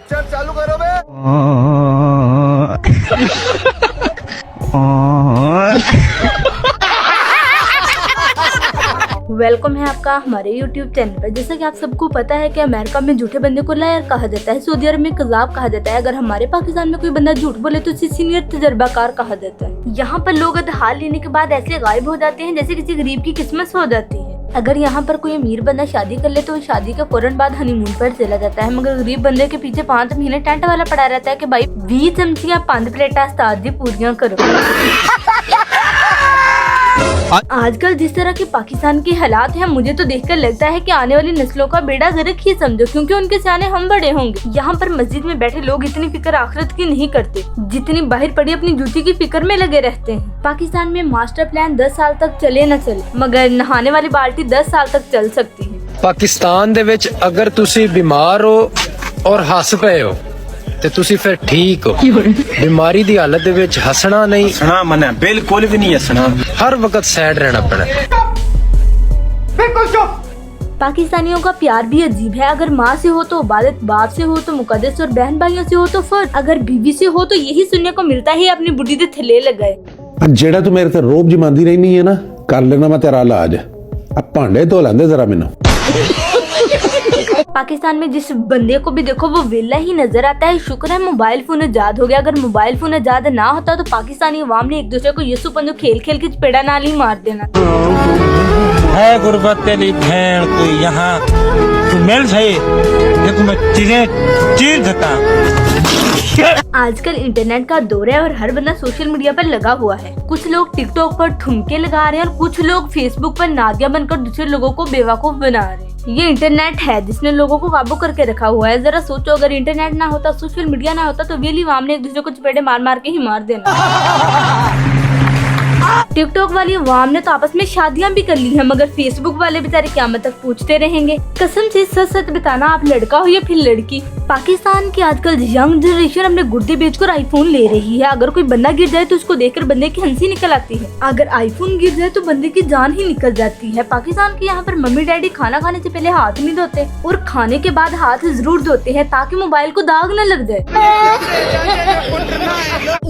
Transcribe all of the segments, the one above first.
Picture चालू करो बे। Welcome है आपका हमारे YouTube चैनल पर। जैसा कि आप सबको पता है कि अमेरिका में झूठे बंदे को लायर कहा जाता है, सऊदी अरब में कज़ाब कहा जाता है। अगर हमारे पाकिस्तान में कोई बंदा झूठ बोले तो उसे सीनियर तजर्बाकार कहा जाता है। यहाँ पर लोग हाल लेने के बाद ऐसे गायब हो जाते हैं जैसे किसी गरीब की किस्मत हो जाती है। अगर यहाँ पर कोई अमीर बंदा शादी कर ले तो शादी के फौरन बाद हनीमून पर चला जाता है, मगर गरीब बंदे के पीछे 5 महीने टेंट वाला पड़ा रहता है कि भाई 20 चमचियां 5 प्लेटा उस्ताद जी पूरियां करो। आजकल जिस तरह के पाकिस्तान के हालात हैं, मुझे तो देखकर लगता है कि आने वाली नस्लों का बेड़ा गर्क ही समझो, क्योंकि उनके सियाने हम बड़े होंगे। यहाँ पर मस्जिद में बैठे लोग इतनी फिक्र आखिरत की नहीं करते जितनी बाहर पड़ी अपनी जूती की फिक्र में लगे रहते हैं। पाकिस्तान में मास्टर प्लान 10 साल तक चले न चले, मगर नहाने वाली बाल्टी 10 साल तक चल सकती है। पाकिस्तान दे विच अगर तुसी बीमार हो और हस पे हो ते तुसी फिर ठीक हो। बीमारी दी हालत दे विच हसना नहीं, हसना मना बिल्कुल भी नहीं हसना, हर वक्त सैड रहना पड़ा। बिल्कुल चुप। पाकिस्तानियों का प्यार भी अजीब है। अगर माँ से हो तो इबादत, बाप से हो तो मुकद्दस और बहन भाइयों से हो तो फर्ज। अगर बीवी से हो तो यही सुनने को मिलता है अपनी बुढ़ी दे थले लगाए। जेड़ा तू मेरे ते रोब जमांदी रहनी है ना, कर लेना मैं तेरा इलाज। अब भांडे धो लेंदे जरा मैनू। पाकिस्तान में जिस बंदे को भी देखो वो वेला ही नजर आता है। शुक्र है मोबाइल फोन आजाद हो गया। अगर मोबाइल फोन आजाद ना होता तो पाकिस्तानी अवाम ने एक दूसरे को यसु पंजो खेल खेल के चपेड़ा नाल ही मार देना। है गुर्बत तेरी भैन कोई यहाँ तू मिल सही देखो मैं चीजें चीर देता। आजकल इंटरनेट का दौर है और हर बंदा सोशल मीडिया पर लगा हुआ है। कुछ लोग टिकटॉक पर ठुमके लगा रहे हैं और कुछ लोग फेसबुक पर नादिया बनकर दूसरे लोगों को बेवकूफ बना रहे हैं। ये इंटरनेट है जिसने लोगों को काबू करके रखा हुआ है। जरा सोचो, अगर इंटरनेट ना होता, सोशल मीडिया ना होता तो वेली अवाम ने एक दूसरे को चपेटे मार मार के ही मार देना। टिकटॉक वाली अवाम ने तो आपस में शादियां भी कर ली हैं, मगर फेसबुक वाले बेचारे क़यामत तक पूछते रहेंगे। कसम से सच सच बताना, आप लड़का हो या फिर लड़की। पाकिस्तान की आजकल यंग जनरेशन अपने गुर्दे बेचकर आईफोन ले रही है। अगर कोई बंदा गिर जाए तो उसको देखकर बंदे की हंसी निकल आती है, अगर आईफोन गिर जाए तो बंदे की जान ही निकल जाती है। पाकिस्तान के यहाँ पर मम्मी डैडी खाना खाने से पहले हाथ नहीं धोते और खाने के बाद हाथ जरूर धोते हैं ताकि मोबाइल को दाग न लग जाए।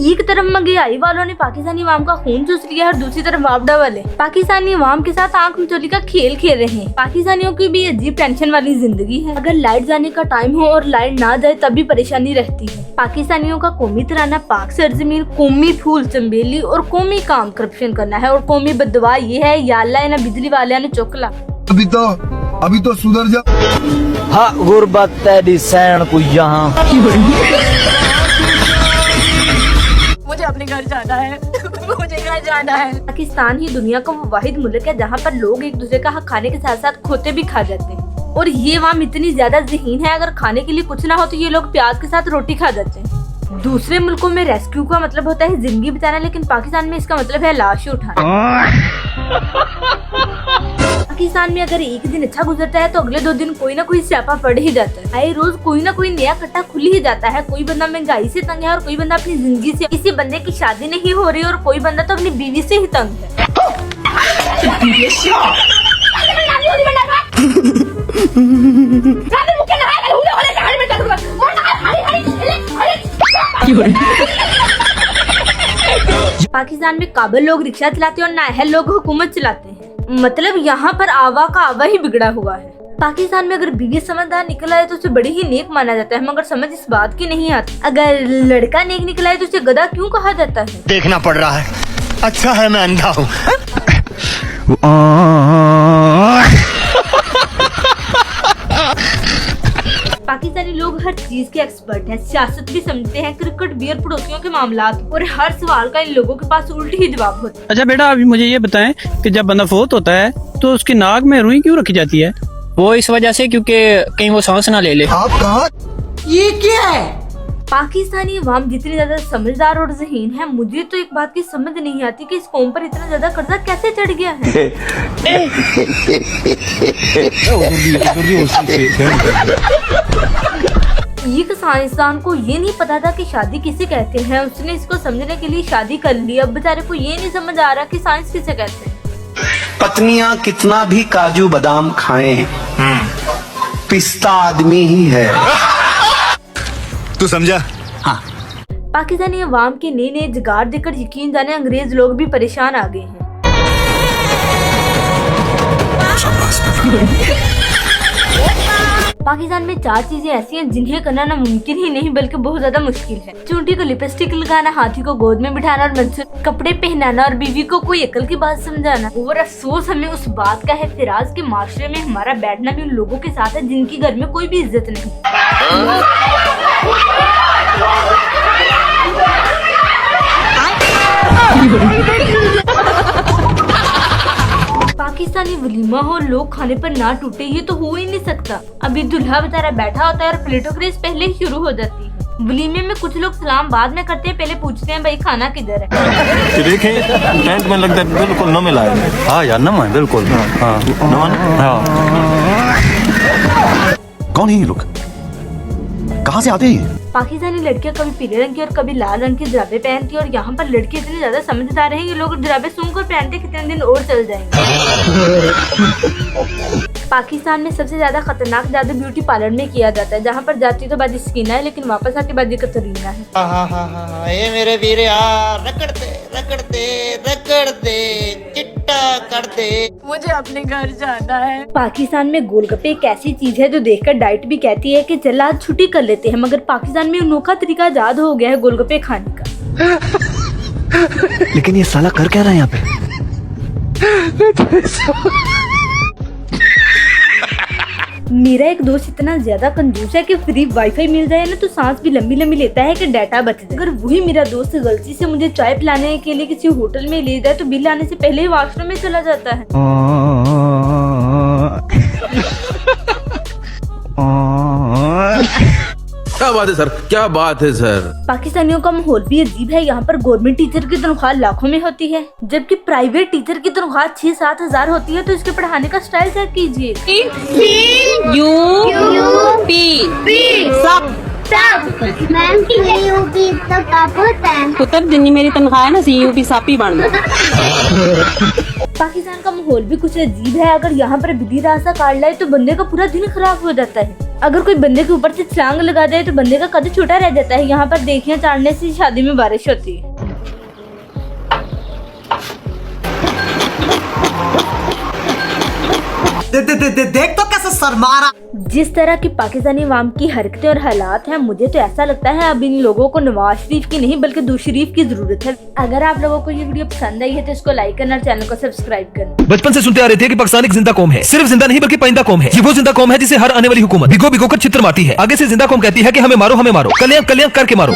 एक तरफ महंगाई वालों ने पाकिस्तानी अवाम का खून चूस लिया और दूसरी तरफ वापडा वाले पाकिस्तानी अवाम के साथ आंख मिचोली का खेल खेल रहे हैं। पाकिस्तानियों की भी अजीब टेंशन वाली जिंदगी है। अगर लाइट जाने का टाइम हो और लाइट ना जाए तब भी परेशानी रहती है। पाकिस्तानियों का कौमी तराना पाक सरजमीन, कौमी फूल चंबेली और कौमी काम करप्शन करना है और कौमी बददुआ ये है, या अल्लाह ना बिजली वाले ने चुकला। अभी तो सुधर जा। हाँ गुर्बत तेरी सैन को यहाँ मुझे अपने घर जाना है। मुझे घर जाना है। पाकिस्तान ही दुनिया का वो वाहिद मुल्क है जहाँ पर लोग एक दूसरे का हक खाने के साथ साथ खोते भी खा जाते हैं। और ये अवाम इतनी ज्यादा ज़हीन है, अगर खाने के लिए कुछ ना हो तो ये लोग प्याज के साथ रोटी खा जाते हैं। दूसरे मुल्कों में रेस्क्यू का मतलब होता है जिंदगी बचाना, लेकिन पाकिस्तान में इसका मतलब है लाश उठाना। पाकिस्तान में अगर एक दिन अच्छा गुजरता है तो अगले 2 दिन कोई ना कोई स्यापा पड़ ही जाता है। आए रोज कोई ना कोई नया कट्टा खुल ही जाता है। कोई बंदा महंगाई से तंग है और कोई बंदा अपनी जिंदगी से। किसी बंदे की शादी नहीं हो रही और कोई बंदा तो अपनी बीवी से ही तंग है। पाकिस्तान में काबिल लोग रिक्शा चलाते हैं और नाअहल लोग हुकूमत चलाते हैं। मतलब यहाँ पर आवा का आवा ही बिगड़ा हुआ है। पाकिस्तान में अगर बीवी समझदार निकल आए तो उसे बड़ी ही नेक माना जाता है, मगर समझ इस बात की नहीं आती। अगर लड़का नेक निकला है तो उसे गधा क्यों कहा जाता है? देखना पड़ रहा है। अच्छा है मैं अंधा हूँ। पाकिस्तानी लोग हर चीज के एक्सपर्ट हैं, सियासत भी समझते हैं, क्रिकेट, बियर, पड़ोसियों के मामलात, और हर सवाल का इन लोगों के पास उल्टी ही जवाब होता है। अच्छा बेटा, अभी मुझे ये बताएं कि जब बंदा फोत होता है तो उसकी नाक में रुई क्यों रखी जाती है? वो इस वजह से क्योंकि कहीं वो सांस ना ले ले। आप कहा ये क्या है? पाकिस्तानी अवाम जितनी ज्यादा समझदार और ज़हीन है, मुझे तो एक बात की समझ नहीं आती कि इस कौम पर इतना ज्यादा कर्जा कैसे चढ़ गया है। एक साइंसदान को ये नहीं पता था कि शादी किसे कहते हैं, उसने इसको समझने के लिए शादी कर ली। अब बेचारे को ये नहीं समझ आ रहा कि साइंस किसे कहते हैं। पत्नियां कितना भी काजू बादाम खाएं, पिस्ता आदमी ही है। तू समझा? पाकिस्तानी अवाम के नए नए जुगाड़ देखकर यकीन जाने अंग्रेज लोग भी परेशान आ गए हैं। पाकिस्तान में 4 चीजें ऐसी हैं जिन्हें करना नामुमकिन ही नहीं बल्कि बहुत ज्यादा मुश्किल है। चूंटी को लिपस्टिक लगाना, हाथी को गोद में बिठाना और मंसूर कपड़े पहनाना और बीवी को कोई अकल की बात समझाना। और अफसोस हमें उस बात का है फिराज के माशरे में हमारा बैठना भी उन लोगों के साथ है जिनकी घर में कोई भी इज्जत नहीं। पाकिस्तानी वलीमा हो, लोग खाने पर ना टूटे, ये तो हो ही नहीं सकता। अभी दूल्हा बेचारा बैठा होता है और प्लेटों की रेस पहले ही शुरू हो जाती है। वलीमे में कुछ लोग सलाम बाद में करते हैं, पहले पूछते हैं भाई खाना किधर है। देखें टेंट में लगता है बिल्कुल नम लाए। हाँ यार नम है बिल्कुल। हाँ नमन। हाँ कौन है ये लोग? कहाँ से आते हैं? पाकिस्तानी लड़कियां कभी पीले रंग की और कभी लाल रंग की जुराबे पहनती है और यहाँ पर लड़के इतने ज्यादा समझदार हैं ये लोग जुराबे सूंघकर पहनते कितने दिन और चल जाएंगे। पाकिस्तान में सबसे ज्यादा खतरनाक जादू ब्यूटी पार्लर में किया जाता है, जहाँ पर जाती तो बाजी स्कीना है लेकिन वापस आती बाजी कतरीना है। ये मेरे वीर यार रगड़ते रगड़ते रगड़ते चिट्टा कर दे। मुझे अपने घर जाना है। पाकिस्तान में गोलगप्पे एक ऐसी चीज है जो देखकर डाइट भी कहती है कि चल आज छुट्टी कर लेते हैं, मगर पाकिस्तान में अनोखा तरीका आजाद हो गया है गोलगप्पे खाने का। लेकिन ये साला कर क्या रहा है यहाँ पे? मेरा एक दोस्त इतना ज्यादा कंजूस है कि फ्री वाईफाई मिल जाए ना तो सांस भी लंबी लंबी लेता है कि डाटा बच जाए। अगर वही मेरा दोस्त गलती से मुझे चाय पिलाने के लिए किसी होटल में ले जाए तो बिल आने से पहले ही वॉशरूम में चला जाता है। क्या बात है सर, क्या बात है सर। पाकिस्तानियों का माहौल भी अजीब है। यहाँ पर गवर्नमेंट टीचर की तनख्वाह लाखों में होती है जबकि प्राइवेट टीचर की तनख्वाह 6-7 हजार होती है। तो इसके पढ़ाने का स्टाइल चेक कीजिए। मैम की यूपी तो टॉप होता है। पुत्र जिन्नी मेरी तनख्वाह है ना यूपी सापी बन। पाकिस्तान का माहौल भी कुछ अजीब है। अगर यहाँ पर बिल्ली रास्ता काट लाए तो बंदे का पूरा दिन खराब हो जाता है। अगर कोई बंदे के ऊपर से छलांग लगा दे तो बंदे का कद छोटा रह जाता है। यहाँ पर देखिए चाटने से शादी में बारिश होती है। देख तो कैसे सर मारा। जिस तरह की पाकिस्तानी अवाम की हरकतें और हालात हैं, मुझे तो ऐसा लगता है अब इन लोगों को नवाज शरीफ की नहीं बल्कि दूसरी शरीफ की जरूरत है। अगर आप लोगों को ये वीडियो पसंद आई है तो इसको लाइक करना और चैनल को सब्सक्राइब करना। बचपन से सुनते आ रहे थे कि पाकिस्तान एक जिंदा कौम है, सिर्फ जिंदा नहीं बल्कि पाइंदा कौम है। ये वो जिंदा कौम है जिसे हर आने वाली हुकूमत भिगो भिगो कर चित्र मारती है। आगे से जिंदा कौम कहती है कि हमें मारो हमें मारो, कलियां कलियां करके मारो।